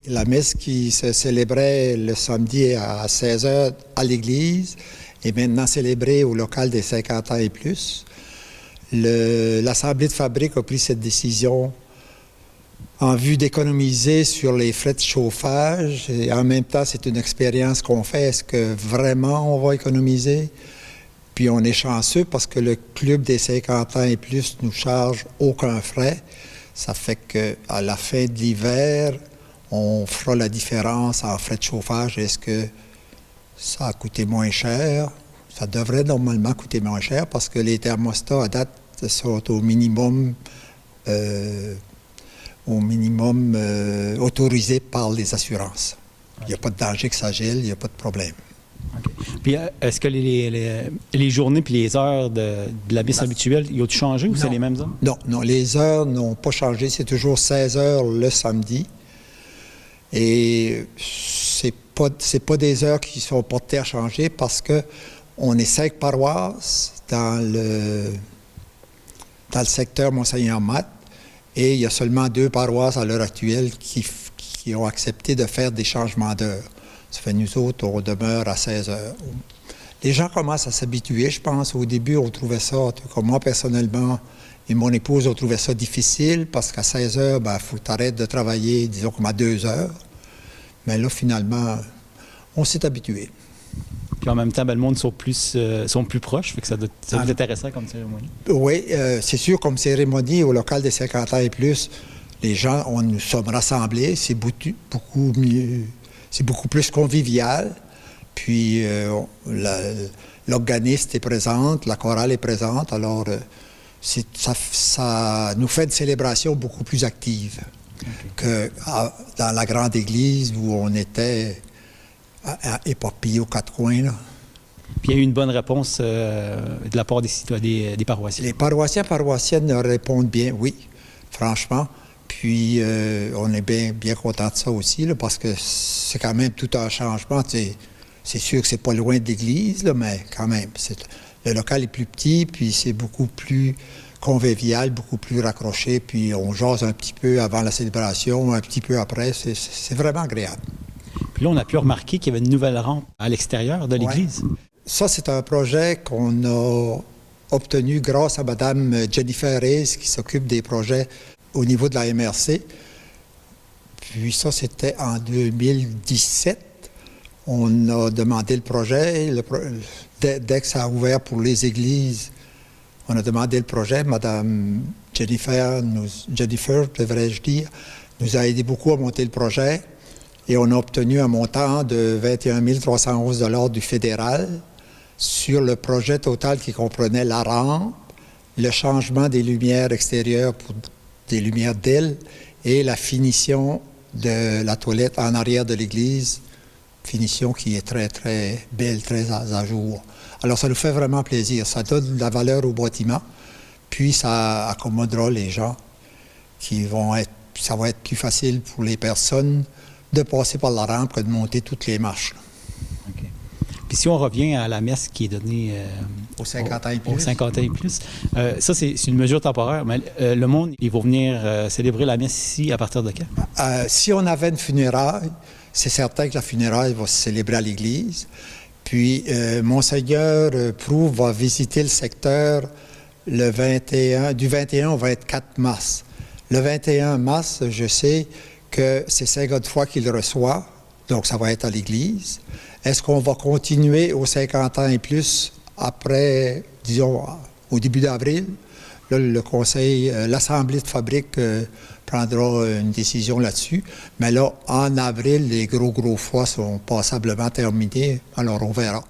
La messe qui se célébrait le samedi à 16 h à l'église est maintenant célébrée au local des 50 ans et plus. L'Assemblée de fabrique a pris cette décision en vue d'économiser sur les frais de chauffage. Et en même temps, c'est une expérience qu'on fait. Est-ce que vraiment on va économiser? Puis on est chanceux parce que le club des 50 ans et plus nous charge aucun frais. Ça fait qu'à la fin de l'hiver, on fera la différence en frais de chauffage. Est-ce que ça a coûté moins cher? Ça devrait normalement coûter moins cher parce que les thermostats à date sont au minimum autorisés par les assurances. Il n'y a pas de danger que ça gèle, il n'y a pas de problème. Okay. Puis est-ce que les journées puis les heures de la messe habituelle, ils ont changé ou c'est les mêmes heures? Non, les heures n'ont pas changé. C'est toujours 16 h le samedi. Et c'est pas des heures qui sont portées à changer parce que on est 5 paroisses dans le secteur Monseigneur-Matte et il y a seulement 2 paroisses à l'heure actuelle qui ont accepté de faire des changements d'heure. Ça fait nous autres, on demeure à 16 h. Les gens commencent à s'habituer, je pense. Au début, on trouvait ça, comme moi personnellement, et mon épouse, on trouvait ça difficile parce qu'à 16 h, il faut que tu arrêtes de travailler, disons, comme à 2 h. Mais là, finalement, on s'est habitué. Puis en même temps, le monde sont plus proches, fait que ça doit être intéressant comme cérémonie. Oui, c'est sûr, comme cérémonie au local des 50 ans et plus, les gens, nous sommes rassemblés, c'est beaucoup mieux, c'est beaucoup plus convivial. Puis l'organiste est présente, la chorale est présente, alors ça nous fait une célébration beaucoup plus active que dans la grande église où on était éparpillés aux 4 coins. Là. Puis il y a eu une bonne réponse de la part des paroissiens. Les paroissiennes répondent bien, oui, franchement. Puis on est bien content de ça aussi, là, parce que c'est quand même tout un changement. C'est sûr que c'est pas loin de l'église, là, mais quand même, le local est plus petit, puis c'est beaucoup plus convivial, beaucoup plus raccroché, puis on jase un petit peu avant la célébration, un petit peu après. C'est vraiment agréable. Puis là, on a pu remarquer qu'il y avait une nouvelle rampe à l'extérieur de l'église. Ouais. Ça, c'est un projet qu'on a obtenu grâce à Mme Jennifer Hayes, qui s'occupe des projets au niveau de la MRC. Puis ça, c'était en 2017. On a demandé le projet. Dès que ça a ouvert pour les églises, on a demandé le projet. Mme Jennifer, devrais-je dire, nous a aidé beaucoup à monter le projet. Et on a obtenu un montant de 21 311 $ du fédéral sur le projet total qui comprenait la rampe, le changement des lumières extérieures pour des lumières d'aile et la finition de la toilette en arrière de l'église, finition qui est très, très belle, très à jour. Alors, ça nous fait vraiment plaisir. Ça donne de la valeur au bâtiment, puis ça accommodera les gens ça va être plus facile pour les personnes de passer par la rampe que de monter toutes les marches. OK. Puis si on revient à la messe qui est donnée aux 50 ans et plus. Aux 50 ans et plus, ça, c'est une mesure temporaire, mais le monde, ils vont venir célébrer la messe ici à partir de quand? Si on avait une funéraille, c'est certain que la funéraille va se célébrer à l'église. Puis, Monseigneur Proulx va visiter le secteur du 21 au 24 mars. Le 21 mars, je sais que c'est 50 fois qu'il reçoit, donc ça va être à l'église. Est-ce qu'on va continuer aux 50 ans et plus après, disons, au début d'avril? Là, le conseil, l'Assemblée de fabrique prendra une décision là-dessus. Mais là, en avril, les gros fois sont passablement terminés, alors on verra.